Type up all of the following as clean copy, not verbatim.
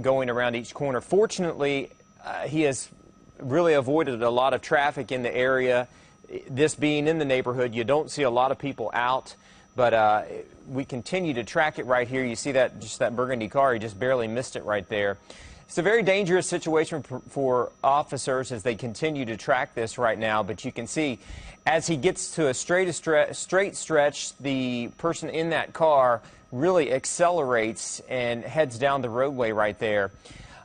going around each corner. Fortunately, he has really avoided a lot of traffic in the area. This being in the neighborhood, you don't see a lot of people out, but we continue to track it right here. You see that, just that burgundy car, he just barely missed it right there. It's a very dangerous situation for officers as they continue to track this right now, but you can see as he gets to a straight stretch, the person in that car really accelerates and heads down the roadway right there.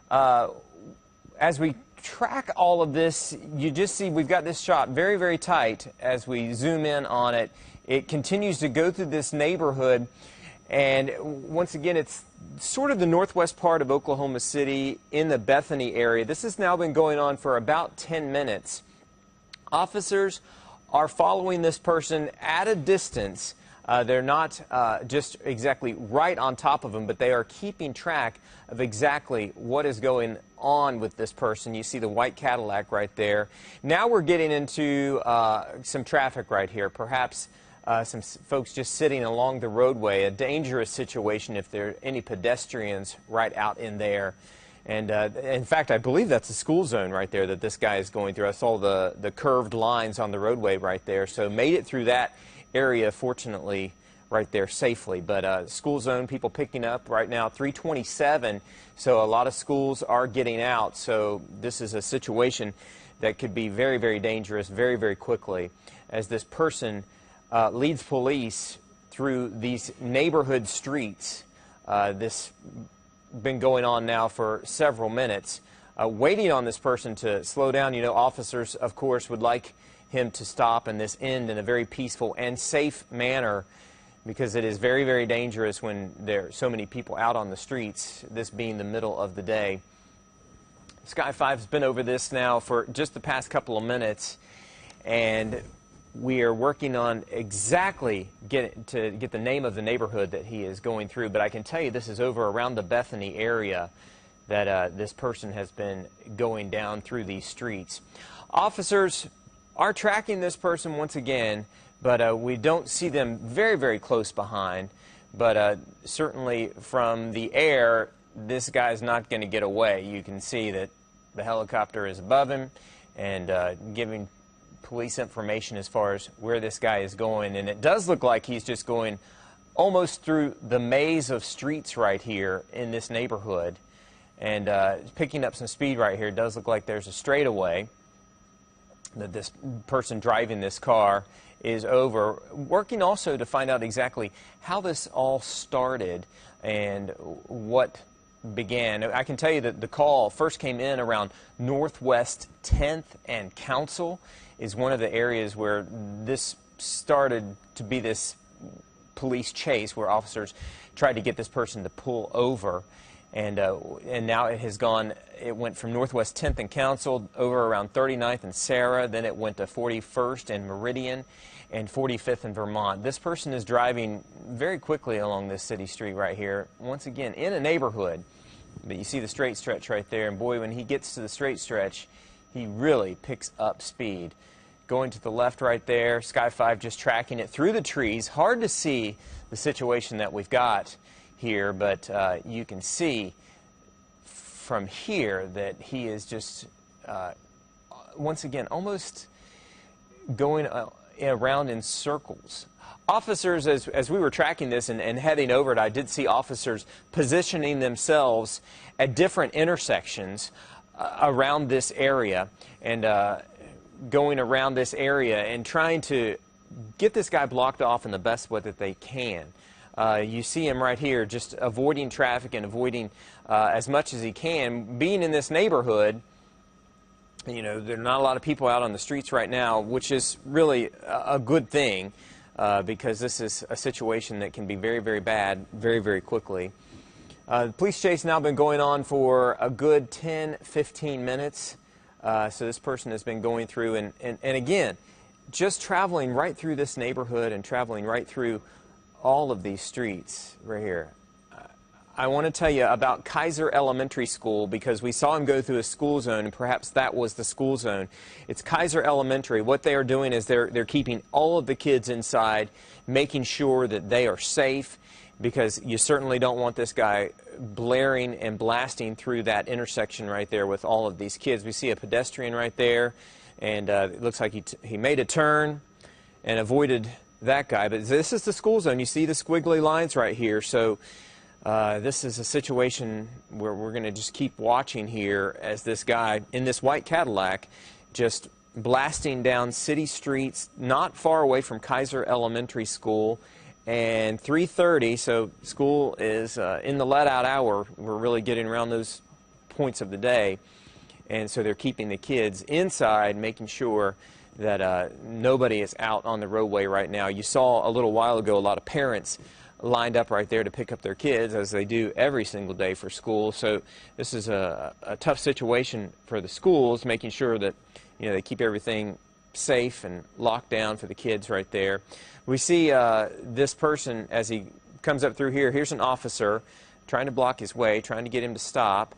As we track all of this, you just see we've got this shot very, very tight as we zoom in on it. It continues to go through this neighborhood, and once again, it's sort of the northwest part of Oklahoma City in the Bethany area. This has now been going on for about 10 minutes. Officers are following this person at a distance. They're not just exactly right on top of him, but they are keeping track of exactly what is going on with this person. You see the white Cadillac right there. Now we're getting into some traffic right here, perhaps some folks just sitting along the roadway, a dangerous situation if there are any pedestrians right out in there. And in fact, I believe that's a school zone right there that this guy is going through. I saw the curved lines on the roadway right there, so made it through that area, fortunately, right there safely. But school zone, people picking up right now, 3:27, so a lot of schools are getting out. So this is a situation that could be very, very dangerous very, very quickly as this person leads police through these neighborhood streets. This been going on now for several minutes, waiting on this person to slow down. You know, officers, of course, would like him to stop and this end in a very peaceful and safe manner, because it is very, very dangerous when there are so many people out on the streets, this being the middle of the day. Sky 5 has been over this now for just the past couple of minutes, and we are working on exactly get the name of the neighborhood that he is going through. But I can tell you this is over around the Bethany area that this person has been going down through these streets. Officers are tracking this person once again, but we don't see them very, very close behind. But certainly from the air, this guy's not going to get away. You can see that the helicopter is above him and giving police information as far as where this guy is going. And it does look like he's just going almost through the maze of streets right here in this neighborhood. And picking up some speed right here. It does look like there's a straightaway that this person driving this car is over. Working also to find out exactly how this all started and what began. I can tell you that the call first came in around Northwest 10th and Council is one of the areas where this started to be this police chase where officers tried to get this person to pull over. And now it has gone, it went from Northwest 10th and Council over around 39th and Sarah, then it went to 41st and Meridian and 45th and Vermont. This person is driving very quickly along this city street right here, once again in a neighborhood. But you see the straight stretch right there, and boy, when he gets to the straight stretch, he really picks up speed. Going to the left right there, Sky 5 just tracking it through the trees. Hard to see the situation that we've got here, but you can see from here that he is just, once again, almost going around in circles. Officers, as we were tracking this and heading over it, I did see officers positioning themselves at different intersections around this area and going around this area and trying to get this guy blocked off in the best way that they can. You see him right here just avoiding traffic and avoiding as much as he can. Being in this neighborhood, you know, there are not a lot of people out on the streets right now, which is really a good thing because this is a situation that can be very, very bad very, very quickly. The police chase now been going on for a good 10-15 minutes. So this person has been going through and again, just traveling right through this neighborhood and traveling right through all of these streets right here. I want to tell you about Kaiser Elementary School because we saw him go through a school zone, and perhaps that was the school zone. It's Kaiser Elementary. What they are doing is they're keeping all of the kids inside, making sure that they are safe because you certainly don't want this guy blaring and blasting through that intersection right there with all of these kids. We see a pedestrian right there, and it looks like he made a turn and avoided that guy. But this is the school zone. You see the squiggly lines right here. So this is a situation where we're going to just keep watching here as this guy in this white Cadillac just blasting down city streets not far away from Kaiser Elementary School. And 3:30, so school is in the let-out hour. We're really getting around those points of the day. And so they're keeping the kids inside, making sure that nobody is out on the roadway right now. You saw a little while ago a lot of parents lined up right there to pick up their kids, as they do every single day for school. So this is a tough situation for the schools, making sure that they keep everything safe and locked down for the kids right there. We see this person as he comes up through here. Here's an officer trying to block his way, trying to get him to stop,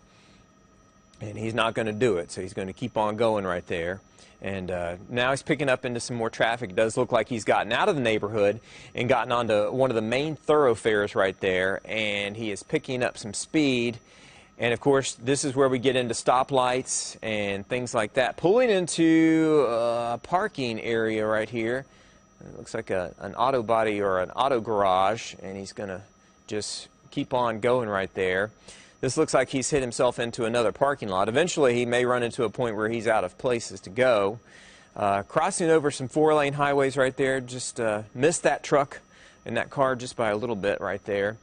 and he's not going to do it, so he's going to keep on going right there. And now he's picking up into some more traffic. It does look like he's gotten out of the neighborhood and gotten onto one of the main thoroughfares right there, and he is picking up some speed. And of course, this is where we get into stoplights and things like that. Pulling into a parking area right here. It looks like an auto body or an auto garage, and he's going to just keep on going right there. This looks like he's hit himself into another parking lot. Eventually, he may run into a point where he's out of places to go. Crossing over some four-lane highways right there. Just missed that truck and that car just by a little bit right there.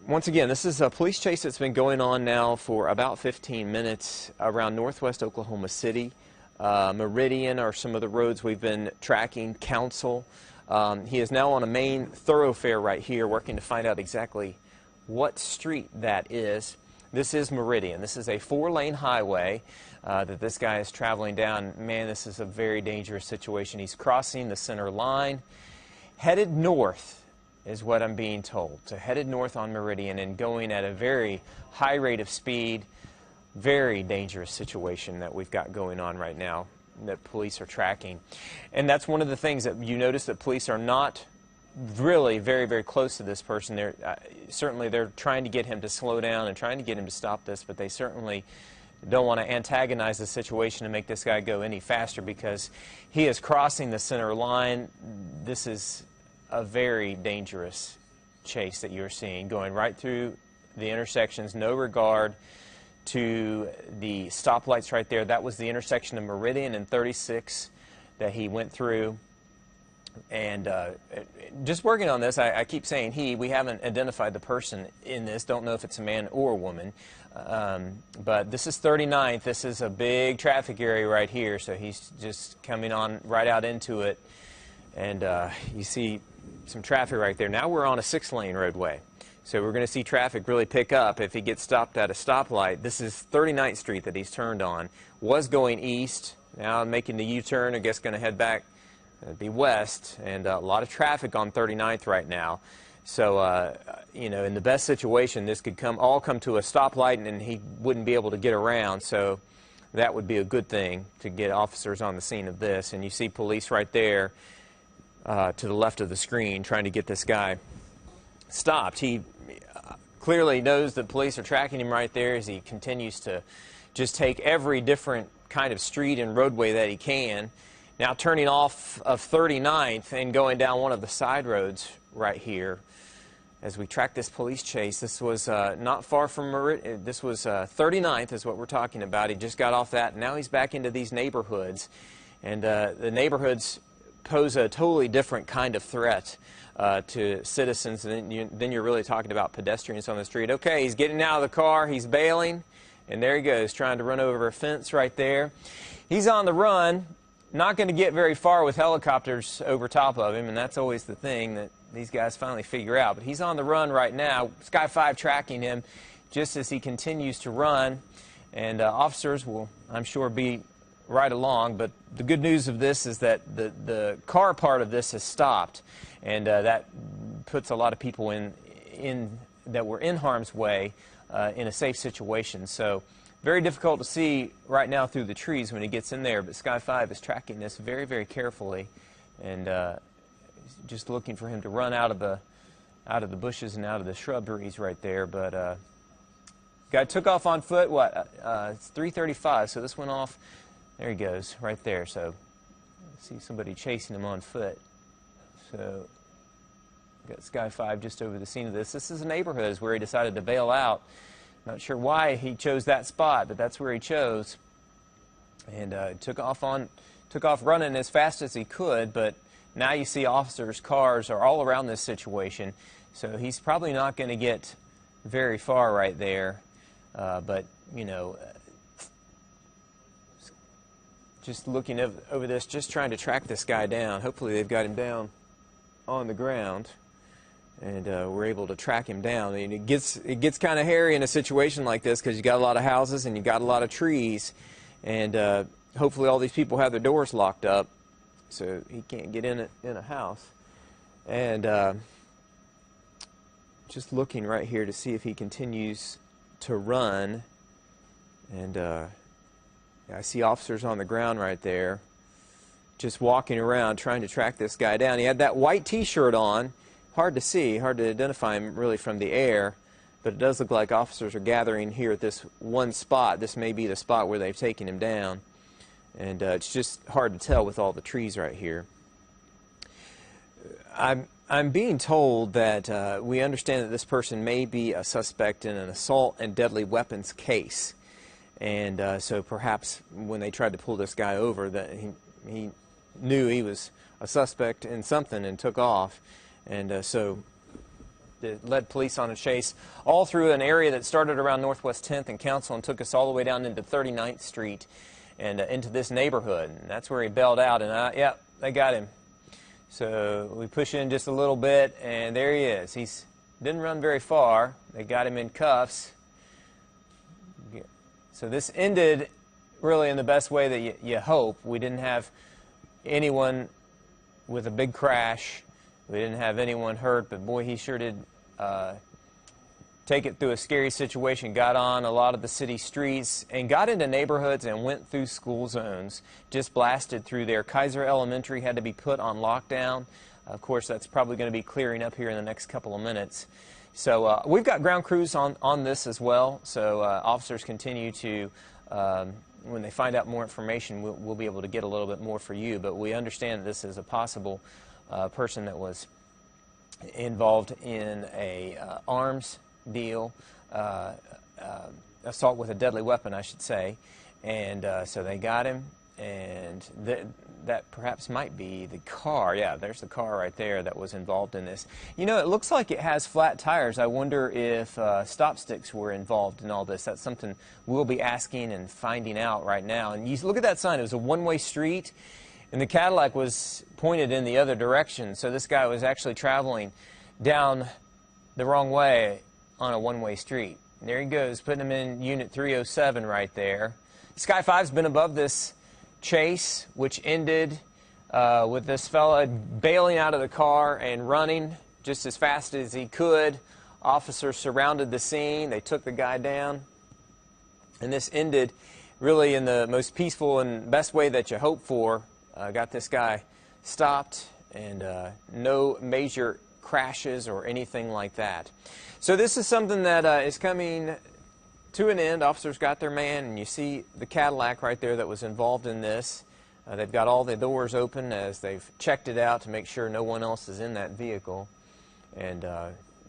Once again, this is a police chase that's been going on now for about 15 minutes around northwest Oklahoma City. Meridian are some of the roads we've been tracking. Council. He is now on a main thoroughfare right here, working to find out exactly what street that is. This is Meridian. This is a four-lane highway that this guy is traveling down. Man, this is a very dangerous situation. He's crossing the center line, headed north is what I'm being told. So headed north on Meridian and going at a very high rate of speed. Very dangerous situation that we've got going on right now that police are tracking. And that's one of the things that you notice, that police are not really very, very close to this person. Certainly they're trying to get him to slow down and trying to get him to stop this, but they certainly don't want to antagonize the situation and make this guy go any faster, because he is crossing the center line. This is a very dangerous chase that you're seeing, going right through the intersections, no regard to the stoplights right there. That was the intersection of Meridian and 36 that he went through. And just working on this, I keep saying he. We haven't identified the person in this. Don't know if it's a man or a woman. But this is 39th. This is a big traffic area right here. So he's just coming on right out into it. And you see some traffic right there. Now we're on a 6-lane roadway. So we're going to see traffic really pick up if he gets stopped at a stoplight. This is 39th Street that he's turned on. Was going east. Now making the U-turn. I guess going to head back. It'd be west, and a lot of traffic on 39th right now. So, in the best situation, this could all come to a stoplight, and he wouldn't be able to get around. So that would be a good thing to get officers on the scene of this. And you see police right there to the left of the screen trying to get this guy stopped. He clearly knows that police are tracking him right there as he continues to just take every different kind of street and roadway that he can. Now turning off of 39th and going down one of the side roads right here as we track this police chase. This was not far from Meridian. This was 39th is what we're talking about. He just got off that, and now he's back into these neighborhoods. And the neighborhoods pose a totally different kind of threat to citizens. And then you're really talking about pedestrians on the street. Okay, he's getting out of the car. He's bailing. And there he goes, trying to run over a fence right there. He's on the run. Not going to get very far with helicopters over top of him, and that's always the thing that these guys finally figure out. But he's on the run right now. Sky 5 tracking him just as he continues to run. And officers will, I'm sure, be right along. But the good news of this is that the car part of this has stopped. And that puts a lot of people that were in harm's way in a safe situation. So very difficult to see right now through the trees when he gets in there, but Sky 5 is tracking this very, very carefully and just looking for him to run out of out of the bushes and out of the shrubberies right there. But guy took off on foot. It's 3:35, so this went off. There he goes, right there. So I see somebody chasing him on foot. So got Sky 5 just over the scene of this. This is a neighborhood where he decided to bail out. Not sure why he chose that spot, but that's where he chose. And took off running as fast as he could. But now you see officers' cars are all around this situation. So he's probably not going to get very far right there. But, you know, just looking over this, just trying to track this guy down. Hopefully they've got him down on the ground, and we're able to track him down. And it gets kind of hairy in a situation like this because you got a lot of houses and you got a lot of trees, and hopefully all these people have their doors locked up, so he can't get in a house. And just looking right here to see if he continues to run, and I see officers on the ground right there just walking around trying to track this guy down. He had that white t-shirt on, hard to see, hard to identify him really from the air, but it does look like officers are gathering here at this one spot. This may be the spot where they've taken him down, and it's just hard to tell with all the trees right here. I'm being told that we understand that this person may be a suspect in an assault and deadly weapons case. And so perhaps when they tried to pull this guy over, that he knew he was a suspect in something and took off. And so it led police on a chase all through an area that started around Northwest 10th and Council and took us all the way down into 39th Street and into this neighborhood. And that's where he bailed out. And yeah, they got him. So we push in just a little bit, and there he is. He didn't run very far. They got him in cuffs. So this ended really in the best way that you hope. We didn't have anyone with a big crash. We didn't have anyone hurt, but boy, he sure did take it through a scary situation, got on a lot of the city streets and got into neighborhoods and went through school zones, just blasted through there. Kaiser Elementary had to be put on lockdown. Of course, that's probably going to be clearing up here in the next couple of minutes. So we've got ground crews on this as well, so officers continue to, when they find out more information, we'll be able to get a little bit more for you, but we understand that this is a possible person that was involved in a arms deal, assault with a deadly weapon, I should say, and so they got him, and that perhaps might be the car. Yeah, there's the car right there that was involved in this. You know, it looks like it has flat tires. I wonder if stop sticks were involved in all this. That's something we'll be asking and finding out right now. And you look at that sign. It was a one-way street, and the Cadillac was pointed in the other direction, so this guy was actually traveling down the wrong way on a one-way street. And there he goes, putting him in Unit 307 right there. Sky 5's been above this chase, which ended with this fella bailing out of the car and running just as fast as he could. Officers surrounded the scene. They took the guy down. And this ended really in the most peaceful and best way that you hope for. Got this guy stopped, and no major crashes or anything like that. So this is something that is coming to an end. Officers got their man, and you see the Cadillac right there that was involved in this. They've got all the doors open as they've checked it out to make sure no one else is in that vehicle. And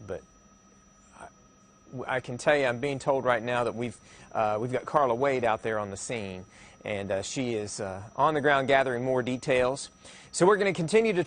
but I can tell you, I'm being told right now that we've got Carla Wade out there on the scene, and she is on the ground gathering more details. So we're going to continue to